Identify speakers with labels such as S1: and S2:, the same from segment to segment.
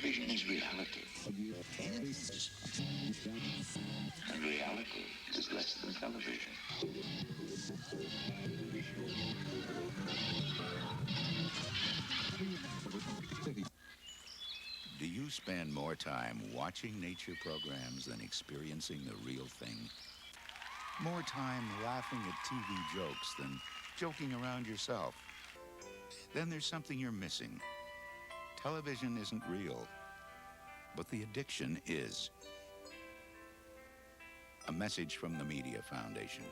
S1: Television is reality. And reality is less than television.
S2: Do you spend more time watching nature programs than experiencing the real thing? More time laughing at TV jokes than joking around yourself? Then there's something you're missing. Television isn't real, but the addiction is. A message from the Media Foundation.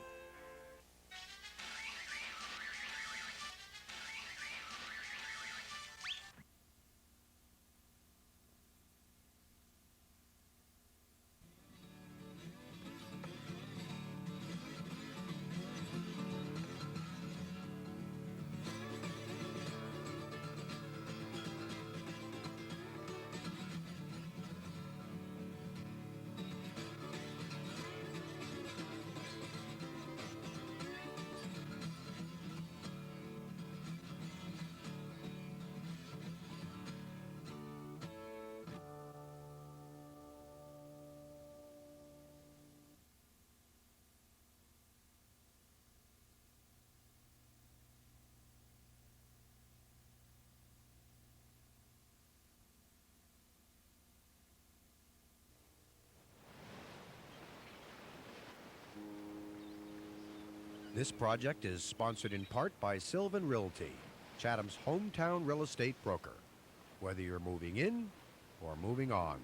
S3: This project is sponsored in part by Sylvan Realty, Chatham's hometown real estate broker. Whether you're moving in or moving on.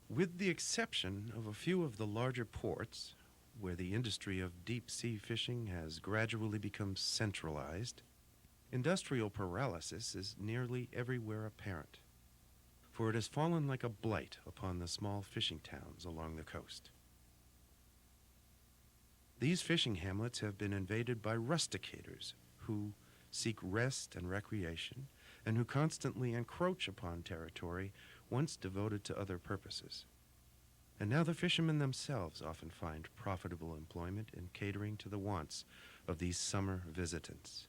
S4: With the exception of a few of the larger ports, where the industry of deep-sea fishing has gradually become centralized, industrial paralysis is nearly everywhere apparent, for it has fallen like a blight upon the small fishing towns along the coast. These fishing hamlets have been invaded by rusticators who seek rest and recreation, and who constantly encroach upon territory once devoted to other purposes. And now the fishermen themselves often find profitable employment in catering to the wants of these summer visitants.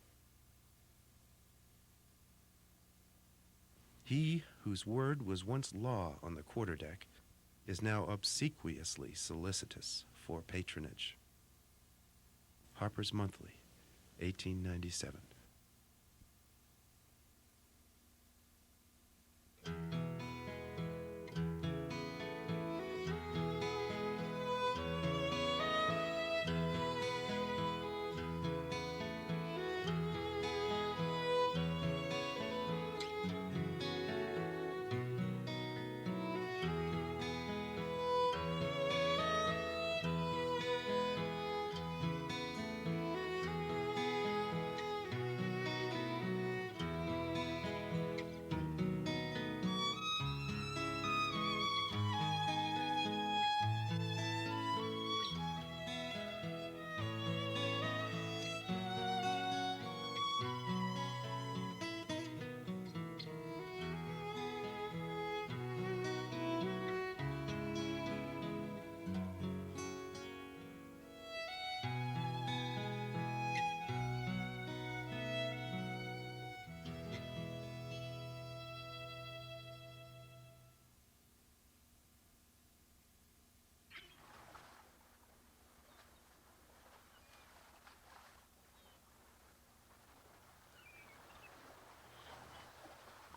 S4: He whose word was once law on the quarterdeck is now obsequiously solicitous for patronage. Harper's Monthly, 1897.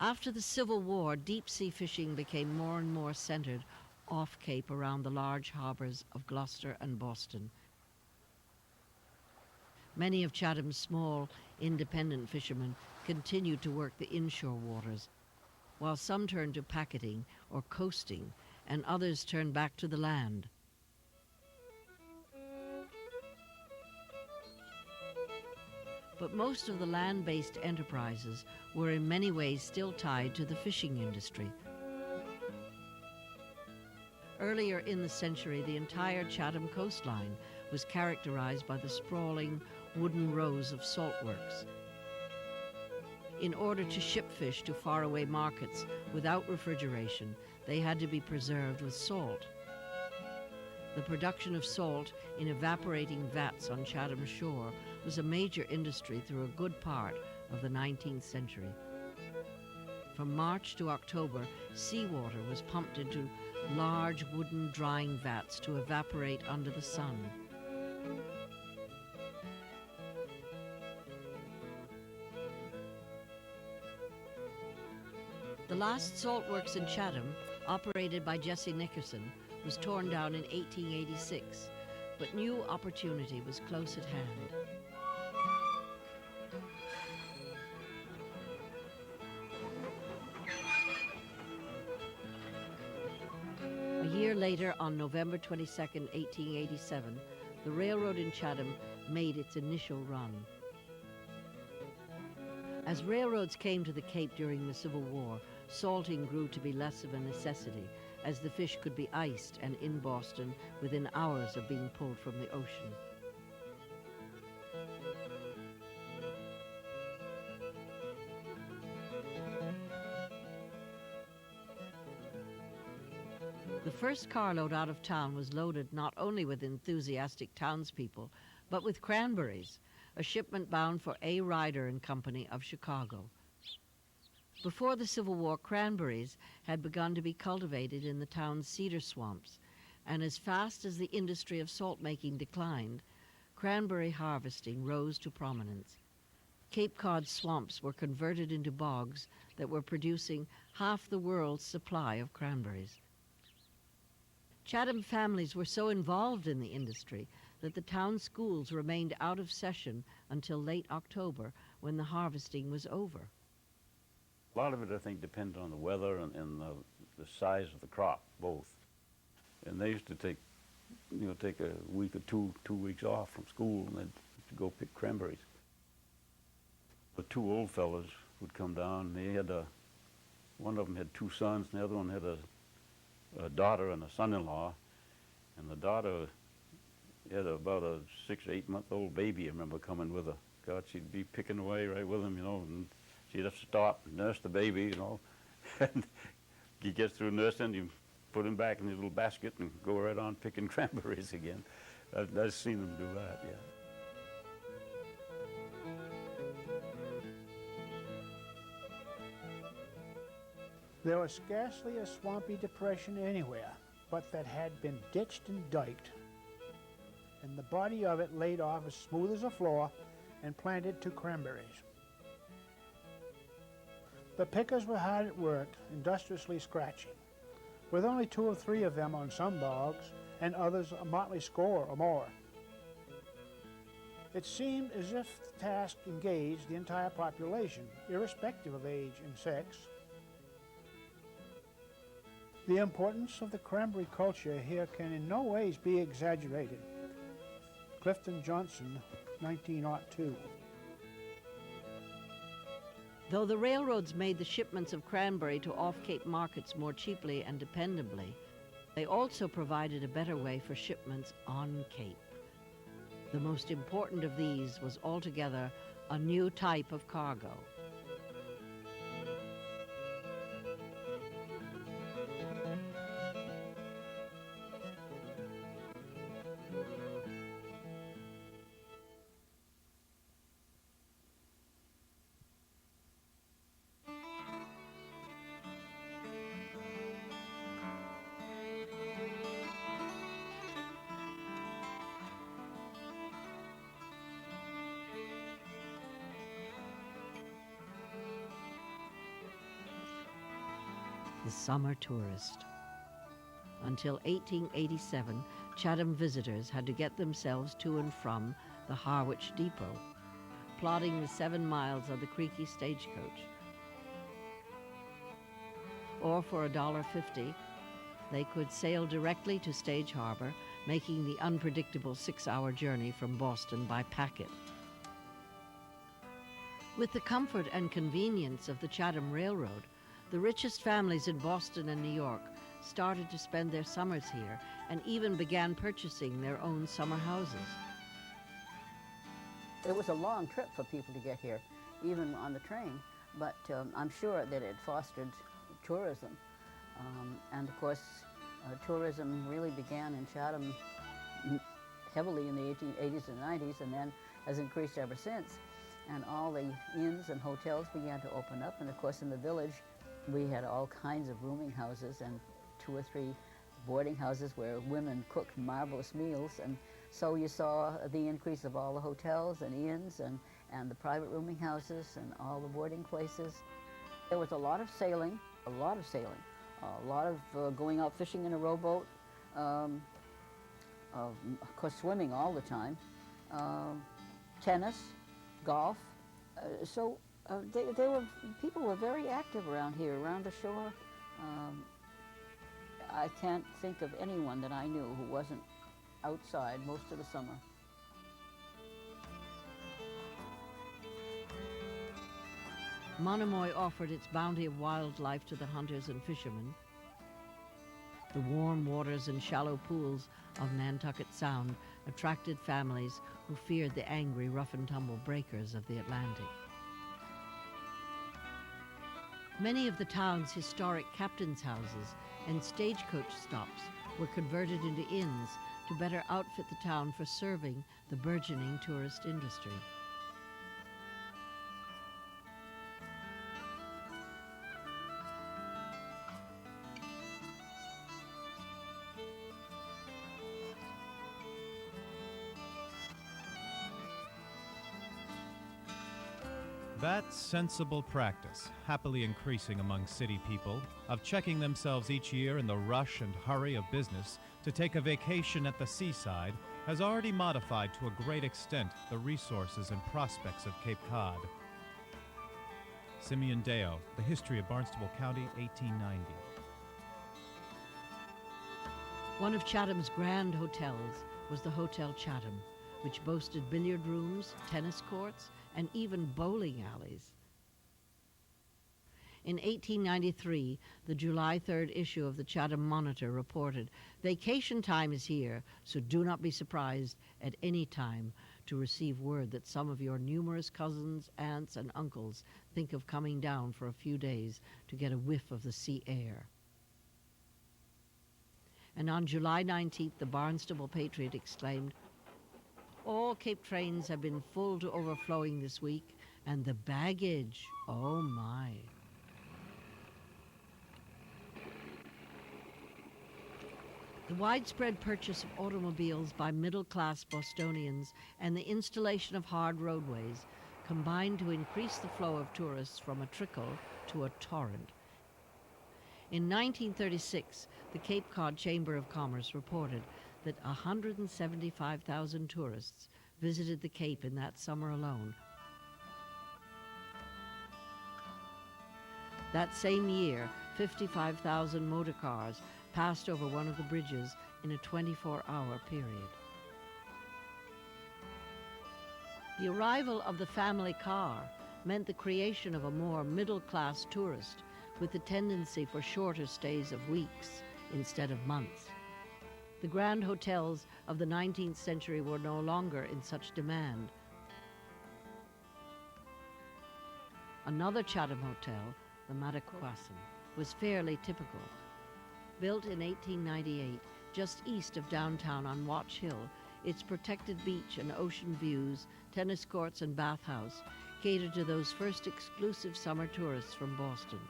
S5: After the Civil War, deep-sea fishing became more and more centered off Cape around the large harbors of Gloucester and Boston. Many of Chatham's small, independent fishermen continued to work the inshore waters, while some turned to packeting or coasting, and others turned back to the land. But most of the land-based enterprises were in many ways still tied to the fishing industry. Earlier in the century, the entire Chatham coastline was characterized by the sprawling wooden rows of salt works. In order to ship fish to faraway markets without refrigeration, they had to be preserved with salt. The production of salt in evaporating vats on Chatham shore was a major industry through a good part of the 19th century. From March to October, seawater was pumped into large wooden drying vats to evaporate under the sun. The last salt works in Chatham, operated by Jesse Nickerson, was torn down in 1886, but new opportunity was close at hand. A year later, on November 22, 1887, the railroad in Chatham made its initial run. As railroads came to the Cape during the Civil War, salting grew to be less of a necessity, as the fish could be iced and in Boston within hours of being pulled from the ocean. The first carload out of town was loaded not only with enthusiastic townspeople, but with cranberries, a shipment bound for A. Ryder and Company of Chicago. Before the Civil War, cranberries had begun to be cultivated in the town's cedar swamps, and as fast as the industry of salt-making declined, cranberry harvesting rose to prominence. Cape Cod swamps were converted into bogs that were producing half the world's supply of cranberries. Chatham families were so involved in the industry that the town schools remained out of session until late October, when the harvesting was over.
S6: A lot of it, I think, depended on the weather and the size of the crop, both. And they used to take a week or 2 weeks off from school, and they'd go pick cranberries. The 2 old fellas would come down. They had one of them had 2 sons, and the other one had a daughter and a son-in-law. And the daughter had about a 6 or 8 month old baby. I remember coming with her. God, she'd be picking away right with him, and she'd have to stop and nurse the baby, and he gets through nursing, you put him back in his little basket and go right on picking cranberries again. I've seen them do that, yeah.
S7: There was scarcely a swampy depression anywhere, but that had been ditched and diked, and the body of it laid off as smooth as a floor and planted to cranberries. The pickers were hard at work, industriously scratching, with only 2 or 3 of them on some bogs, and others a motley score or more. It seemed as if the task engaged the entire population, irrespective of age and sex. The importance of the cranberry culture here can in no ways be exaggerated. Clifton Johnson, 1902.
S5: Though the railroads made the shipments of cranberry to off-Cape markets more cheaply and dependably, they also provided a better way for shipments on Cape. The most important of these was altogether a new type of cargo. The summer tourist. Until 1887, Chatham visitors had to get themselves to and from the Harwich Depot, plodding the 7 miles of the creaky stagecoach. Or for $1.50, they could sail directly to Stage Harbor, making the unpredictable 6-hour journey from Boston by packet. With the comfort and convenience of the Chatham Railroad, the richest families in Boston and New York started to spend their summers here and even began purchasing their own summer houses.
S8: It was a long trip for people to get here, even on the train, but I'm sure that it fostered tourism. And of course, tourism really began in Chatham heavily in the 1880s and 90s, and then has increased ever since. And all the inns and hotels began to open up, and of course in the village we had all kinds of rooming houses and 2 or 3 boarding houses where women cooked marvelous meals, and so you saw the increase of all the hotels and inns and the private rooming houses and all the boarding places. There was a lot of sailing, a lot of going out fishing in a rowboat, of course swimming all the time, tennis, golf. People were very active around here, around the shore. I can't think of anyone that I knew who wasn't outside most of the summer.
S5: Monomoy offered its bounty of wildlife to the hunters and fishermen. The warm waters and shallow pools of Nantucket Sound attracted families who feared the angry rough-and-tumble breakers of the Atlantic. Many of the town's historic captains' houses and stagecoach stops were converted into inns to better outfit the town for serving the burgeoning tourist industry.
S9: That sensible practice, happily increasing among city people, of checking themselves each year in the rush and hurry of business to take a vacation at the seaside, has already modified to a great extent the resources and prospects of Cape Cod. Simeon Deo, The History of Barnstable County, 1890.
S5: One of Chatham's grand hotels was the Hotel Chatham, which boasted billiard rooms, tennis courts, and even bowling alleys. In 1893, the July 3rd issue of the Chatham Monitor reported, "Vacation time is here, so do not be surprised at any time to receive word that some of your numerous cousins, aunts, and uncles think of coming down for a few days to get a whiff of the sea air." And on July 19th, the Barnstable Patriot exclaimed, "All Cape trains have been full to overflowing this week, and the baggage, oh my." The widespread purchase of automobiles by middle-class Bostonians and the installation of hard roadways combined to increase the flow of tourists from a trickle to a torrent. In 1936, the Cape Cod Chamber of Commerce reported that 175,000 tourists visited the Cape in that summer alone. That same year, 55,000 motor cars passed over one of the bridges in a 24-hour period. The arrival of the family car meant the creation of a more middle-class tourist with a tendency for shorter stays of weeks instead of months. The grand hotels of the 19th century were no longer in such demand. Another Chatham hotel, the Madaquasan, was fairly typical. Built in 1898, just east of downtown on Watch Hill, its protected beach and ocean views, tennis courts and bathhouse catered to those first exclusive summer tourists from Boston.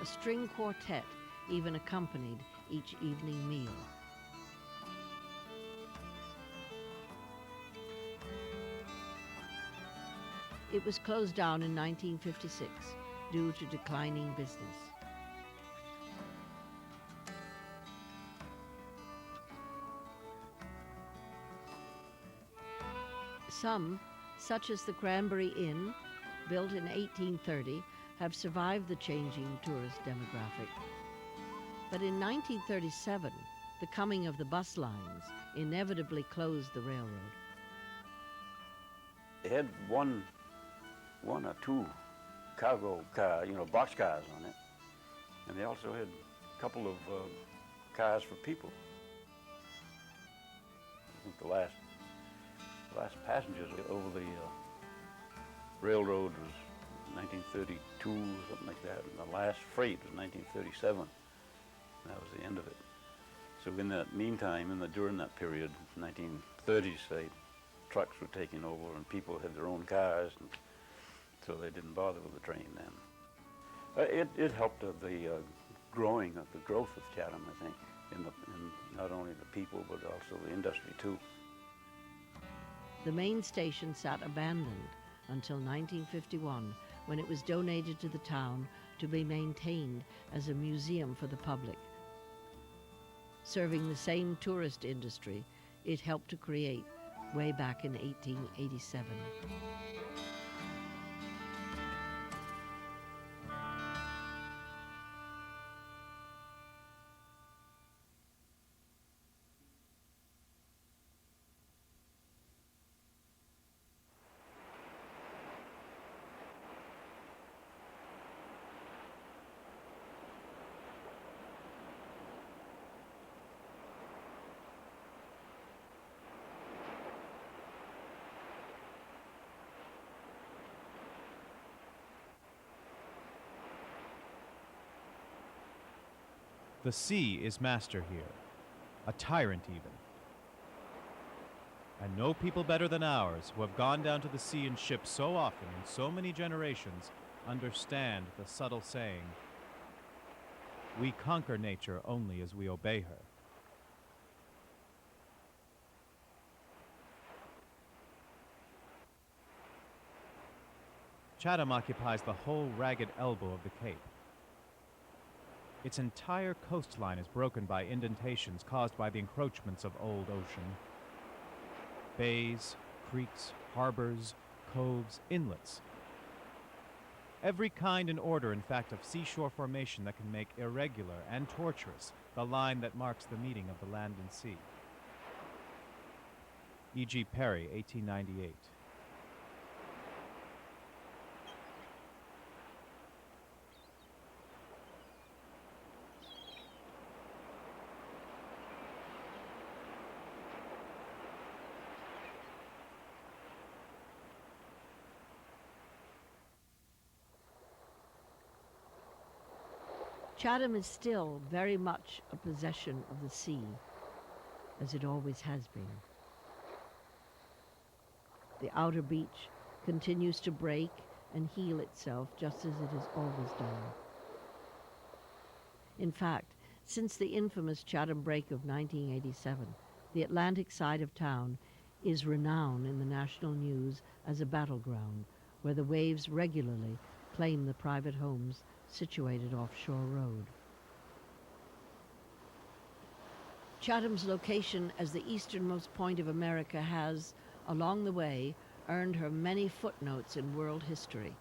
S5: A string quartet even accompanied each evening meal. It was closed down in 1956 due to declining business. Some, such as the Cranberry Inn, built in 1830, have survived the changing tourist demographic. But in 1937, the coming of the bus lines inevitably closed the railroad.
S6: They had one or two cargo car, boxcars on it. And they also had couple of cars for people. I think the last passengers over the railroad was 1932 or something like that, and the last freight was 1937. That was the end of it. So in that meantime, during that period, 1930s, say, trucks were taking over and people had their own cars, and so they didn't bother with the train then. It helped the growth of Chatham, I think, in not only the people but also the industry too.
S5: The main station sat abandoned until 1951, when it was donated to the town to be maintained as a museum for the public. Serving the same tourist industry it helped to create way back in 1887.
S9: The sea is master here, a tyrant even. And no people better than ours, who have gone down to the sea in ships so often in so many generations, understand the subtle saying, we conquer nature only as we obey her. Chatham occupies the whole ragged elbow of the Cape. Its entire coastline is broken by indentations caused by the encroachments of old ocean. Bays, creeks, harbors, coves, inlets. Every kind and order, in fact, of seashore formation that can make irregular and tortuous the line that marks the meeting of the land and sea. E.G. Perry, 1898.
S5: Chatham is still very much a possession of the sea, as it always has been. The outer beach continues to break and heal itself just as it has always done. In fact, since the infamous Chatham break of 1987, the Atlantic side of town is renowned in the national news as a battleground where the waves regularly claim the private homes situated offshore road. Chatham's location as the easternmost point of America has, along the way, earned her many footnotes in world history.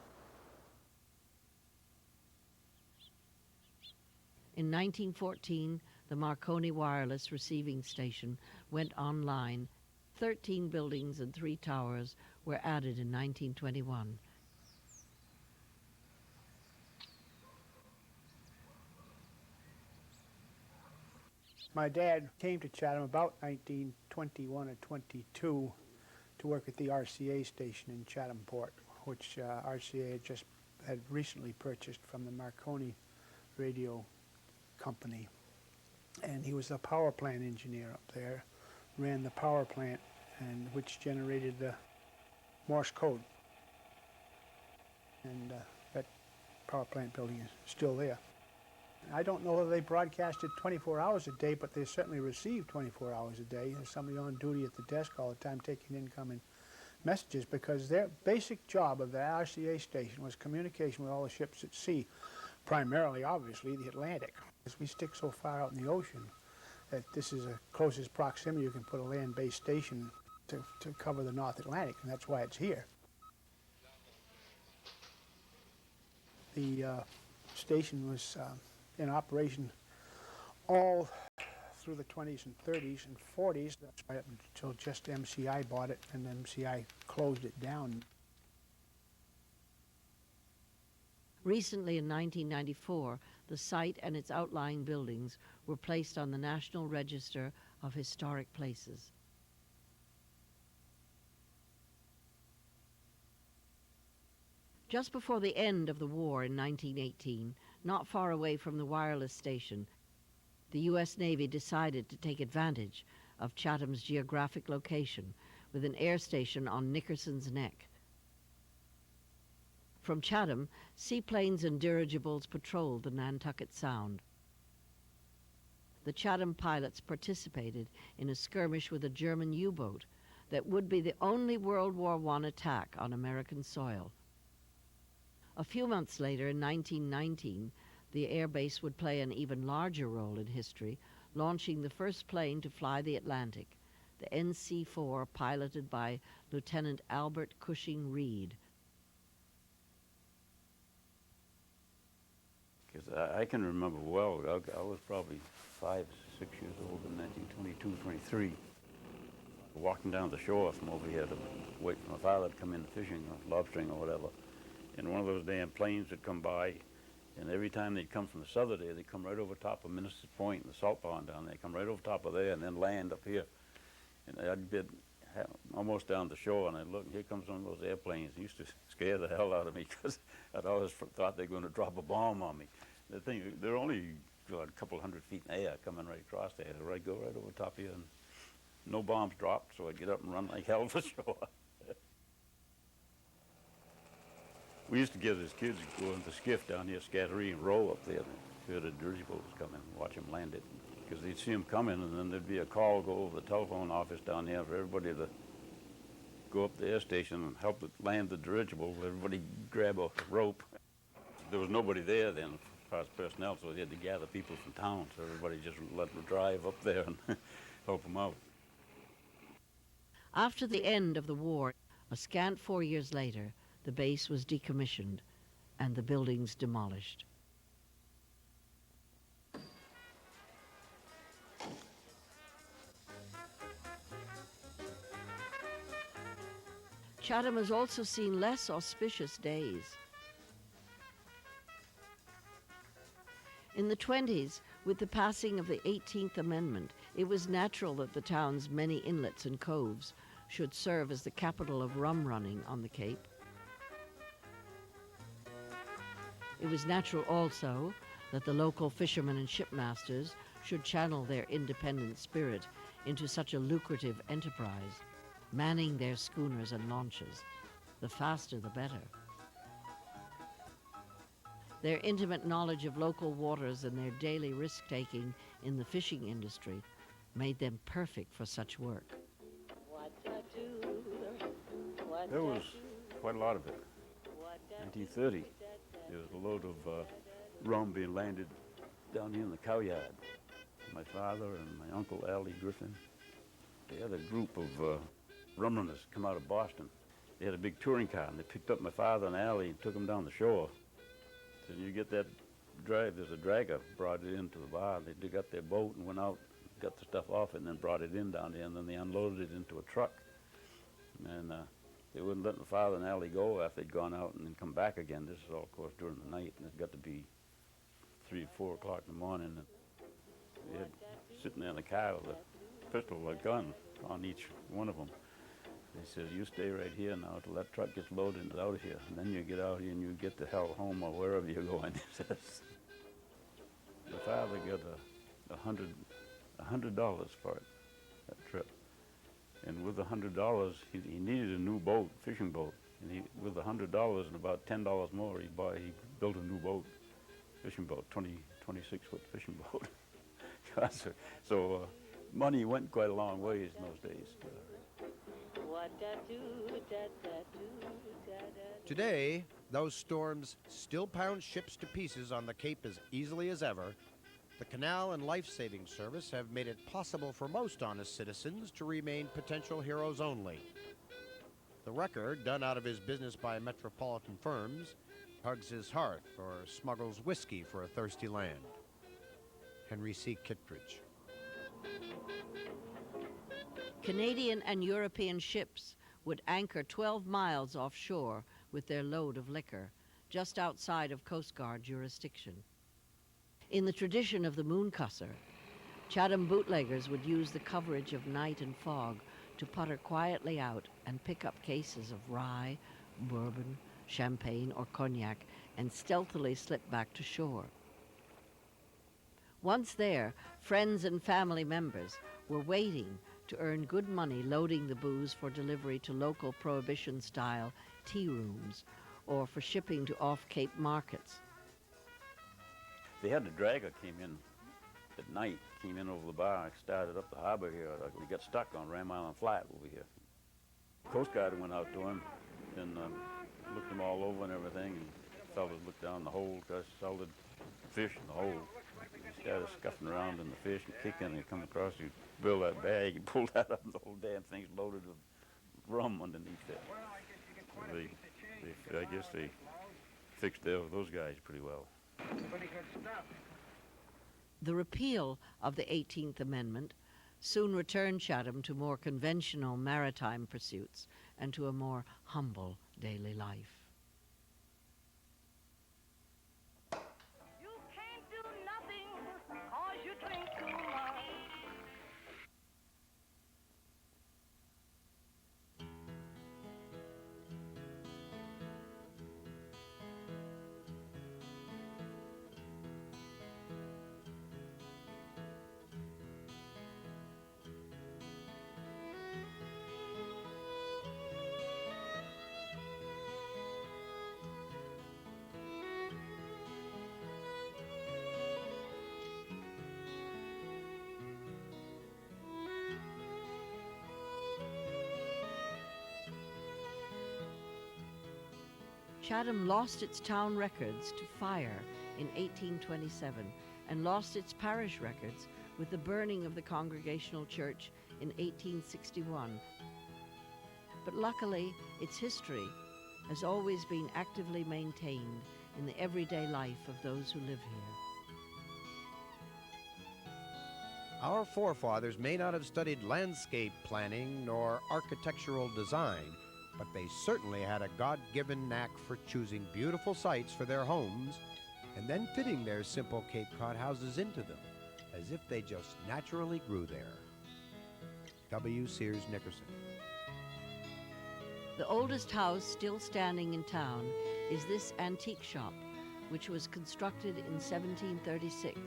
S5: In 1914, the Marconi Wireless Receiving Station went online. 13 buildings and 3 towers were added in 1921.
S7: My dad came to Chatham about 1921 or 22 to work at the RCA station in Chatham Port, which RCA had recently purchased from the Marconi radio company. And he was a power plant engineer up there, ran the power plant, and which generated the Morse code. And that power plant building is still there. I don't know whether they broadcasted 24 hours a day, but they certainly received 24 hours a day. There's somebody on duty at the desk all the time taking incoming messages, because their basic job of the RCA station was communication with all the ships at sea, primarily, obviously, the Atlantic. Because we stick so far out in the ocean that this is the closest proximity you can put a land-based station to cover the North Atlantic, and that's why it's here. The station was in operation all through the 20s and 30s and 40s. That's right up until just MCI bought it, and MCI closed it down.
S5: Recently, in 1994, the site and its outlying buildings were placed on the National Register of Historic Places. Just before the end of the war in 1918, not far away from the wireless station, the U.S. Navy decided to take advantage of Chatham's geographic location with an air station on Nickerson's Neck. From Chatham, seaplanes and dirigibles patrolled the Nantucket Sound. The Chatham pilots participated in a skirmish with a German U-boat that would be the only World War I attack on American soil. A few months later, in 1919, the air base would play an even larger role in history, launching the first plane to fly the Atlantic, the NC-4, piloted by Lieutenant Albert Cushing Reed.
S6: Because I can remember well, I was probably 5, 6 years old in 1922, 23, walking down the shore from over here to wait for my father to come in fishing or lobstering or whatever. And one of those damn planes would come by, and every time they'd come from the southern end, they'd come right over top of Minister's Point and the salt pond down there, come right over top of there and then land up here. And I'd be almost down the shore, and I'd look, and here comes one of those airplanes. It used to scare the hell out of me because I'd always thought they were going to drop a bomb on me. The thing, they're only a couple hundred feet in the air coming right across there. They'd go right over top of you, and no bombs dropped, so I'd get up and run like hell for shore. We used to get as kids go in the skiff down near Scattery and row up there and hear the dirigibles come in and watch them land it. Because they'd see them coming, and then there'd be a call go over the telephone office down there for everybody to go up the air station and help it land the dirigible. Everybody grab a rope. There was nobody there then as far as personnel, so they had to gather people from town. So everybody just let them drive up there and help them out.
S5: After the end of the war, a scant 4 years later, the base was decommissioned and the buildings demolished. Chatham has also seen less auspicious days. In the 20s, with the passing of the 18th Amendment, it was natural that the town's many inlets and coves should serve as the capital of rum running on the Cape. It was natural also that the local fishermen and shipmasters should channel their independent spirit into such a lucrative enterprise, manning their schooners and launches. The faster the better. Their intimate knowledge of local waters and their daily risk-taking in the fishing industry made them perfect for such work.
S6: There was quite a lot of it. 1930, there was a load of rum being landed down here in the cow yard. My father and my uncle, Allie Griffin, they had a group of rum runners come out of Boston. They had a big touring car, and they picked up my father and Allie and took them down the shore. So you get that drive, there's a dragger, brought it into the bar. They got their boat and went out, got the stuff off it, and then brought it in down there, and then they unloaded it into a truck. And they wouldn't let my father and Allie go after they'd gone out and then come back again. This is all, of course, during the night, and it got to be 3 or 4 o'clock in the morning. And they had sitting there in the car with a pistol, a gun on each one of them. They said, you stay right here now till that truck gets loaded and out of here. And then you get out here and you get the hell home or wherever you're going. My father got $100 for it, that trip. And with the $100, he needed a new boat, fishing boat. And with the $100 and about $10 more, he built a new boat, fishing boat, 26-foot fishing boat. So money went quite a long ways in those days.
S3: Today, those storms still pound ships to pieces on the Cape as easily as ever. The Canal and Life Saving Service have made it possible for most honest citizens to remain potential heroes only. The wrecker, done out of his business by metropolitan firms, hugs his hearth or smuggles whiskey for a thirsty land. Henry C. Kittredge.
S5: Canadian and European ships would anchor 12 miles offshore with their load of liquor, just outside of Coast Guard jurisdiction. In the tradition of the mooncusser, Chatham bootleggers would use the coverage of night and fog to putter quietly out and pick up cases of rye, bourbon, champagne, or cognac and stealthily slip back to shore. Once there, friends and family members were waiting to earn good money loading the booze for delivery to local Prohibition-style tea rooms or for shipping to off-Cape markets.
S6: They had the dragger came in at night, came in over the bar, started up the harbor here. We got stuck on Ram Island Flat over here. Coast Guard went out to him and looked him all over and everything, and fellas looked down the hole, because solid fish in the hole. He started scuffing around in the fish and kicking, and he come across, he built that bag, he pulled that up, and the whole damn thing's loaded with rum underneath it. I guess they fixed those guys pretty well.
S5: The repeal of the 18th Amendment soon returned Chatham to more conventional maritime pursuits and to a more humble daily life.
S10: You can't do nothing 'cause you drink too much.
S5: Chatham lost its town records to fire in 1827 and lost its parish records with the burning of the Congregational Church in 1861. But luckily, its history has always been actively maintained in the everyday life of those who live here.
S3: Our forefathers may not have studied landscape planning nor architectural design, but they certainly had a God-given knack for choosing beautiful sites for their homes and then fitting their simple Cape Cod houses into them, as if they just naturally grew there. W. Sears Nickerson.
S5: The oldest house still standing in town is this antique shop, which was constructed in 1736.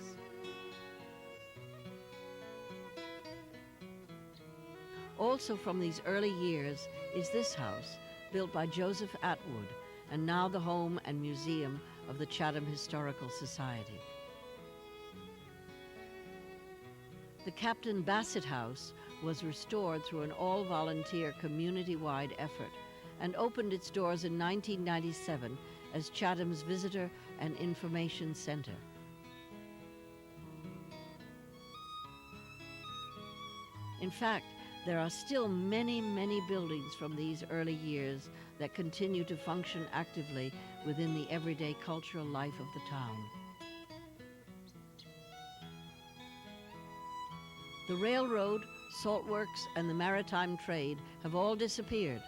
S5: Also from these early years is this house, built by Joseph Atwood, and now the home and museum of the Chatham Historical Society. The Captain Bassett House was restored through an all-volunteer community-wide effort and opened its doors in 1997 as Chatham's Visitor and Information Center. In fact, there are still many, many buildings from these early years that continue to function actively within the everyday cultural life of the town. The railroad, salt works, and the maritime trade have all disappeared.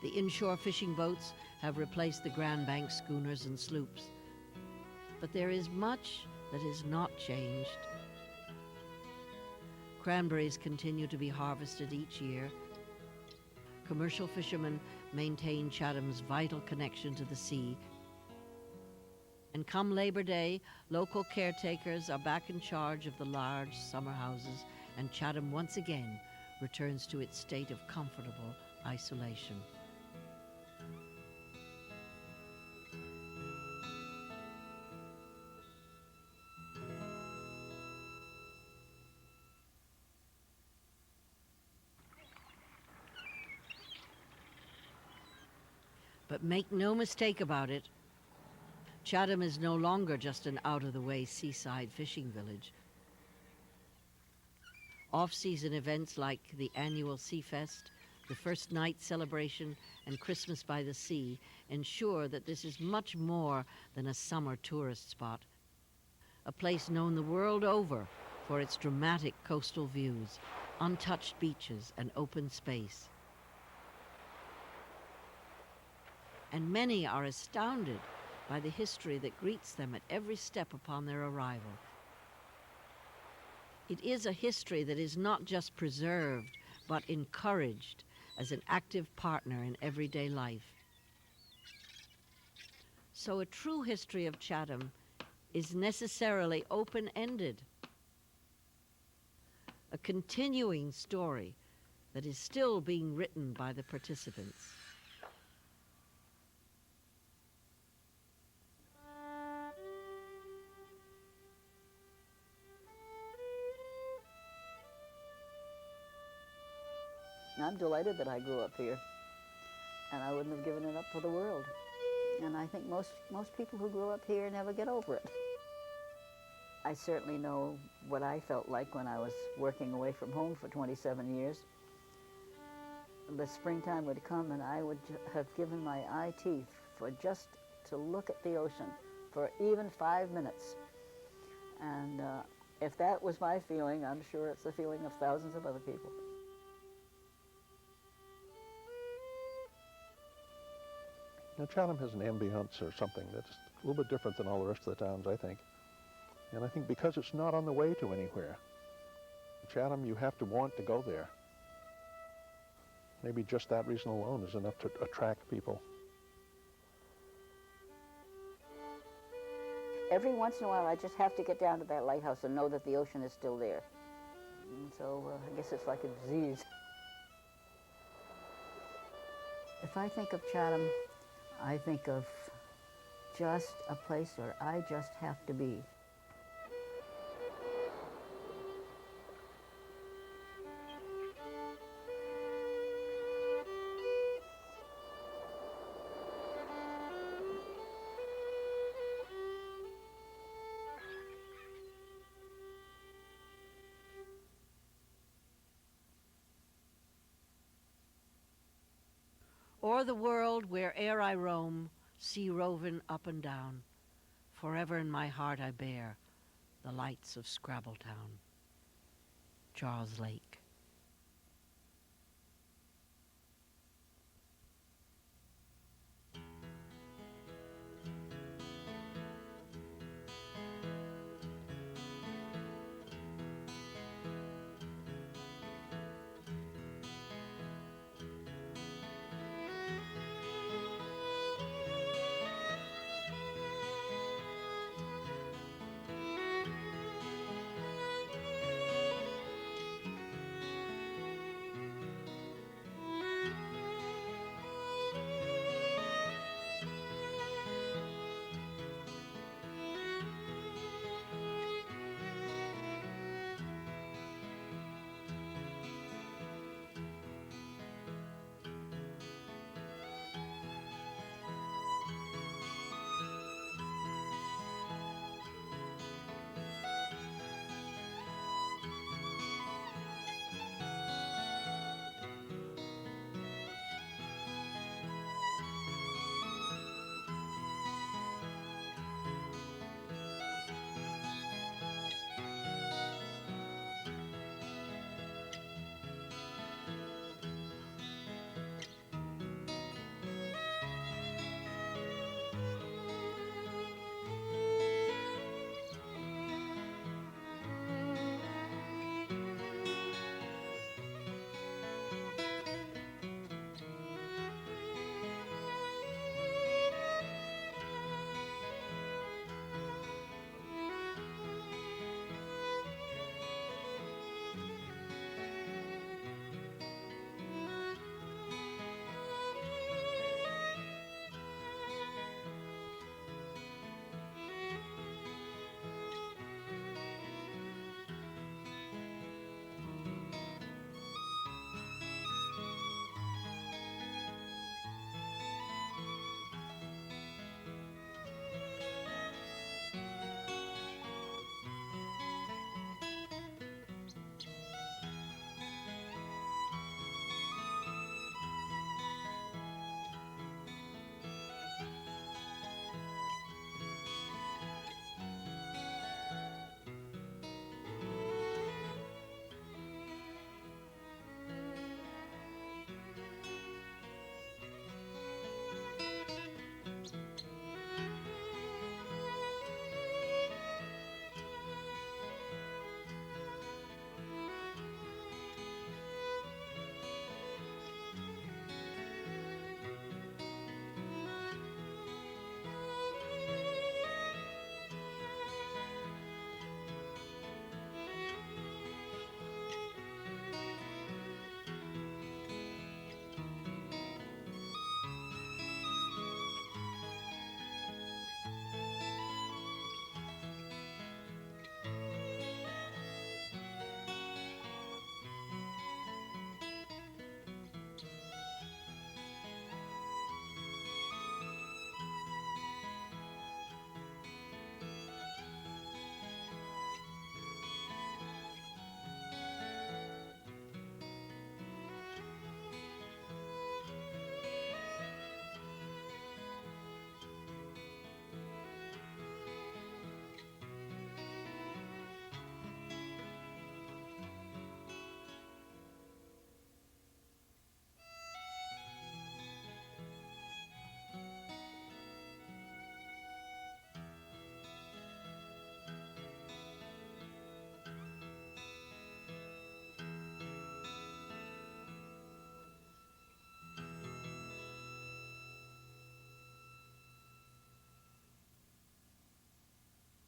S5: The inshore fishing boats have replaced the Grand Bank schooners and sloops. But there is much that is not changed. Cranberries continue to be harvested each year. Commercial fishermen maintain Chatham's vital connection to the sea. And come Labor Day, local caretakers are back in charge of the large summer houses, and Chatham once again returns to its state of comfortable isolation. But make no mistake about it, Chatham is no longer just an out-of-the-way seaside fishing village. Off-season events like the annual Sea Fest, the First Night celebration, and Christmas by the Sea ensure that this is much more than a summer tourist spot, a place known the world over for its dramatic coastal views, untouched beaches, and open space. And many are astounded by the history that greets them at every step upon their arrival. It is a history that is not just preserved, but encouraged as an active partner in everyday life. So a true history of Chatham is necessarily open-ended, a continuing story that is still being written by the participants.
S8: I'm delighted that I grew up here, and I wouldn't have given it up for the world. And I think most people who grew up here never get over it. I certainly know what I felt like when I was working away from home for 27 years. The springtime would come and I would have given my eye teeth for just to look at the ocean for even 5 minutes. And if that was my feeling, I'm sure it's the feeling of thousands of other people.
S11: Now, Chatham has an ambiance or something that's a little bit different than all the rest of the towns, I think. And I think because it's not on the way to anywhere. Chatham, you have to want to go there. Maybe just that reason alone is enough to attract people.
S8: Every once in a while, I just have to get down to that lighthouse and know that the ocean is still there. And so I guess it's like a disease. If I think of Chatham, I think of just a place where I just have to be.
S5: O'er the world where'er I roam, sea roving up and down, forever in my heart I bear the lights of Scrabbletown. Charles Lake.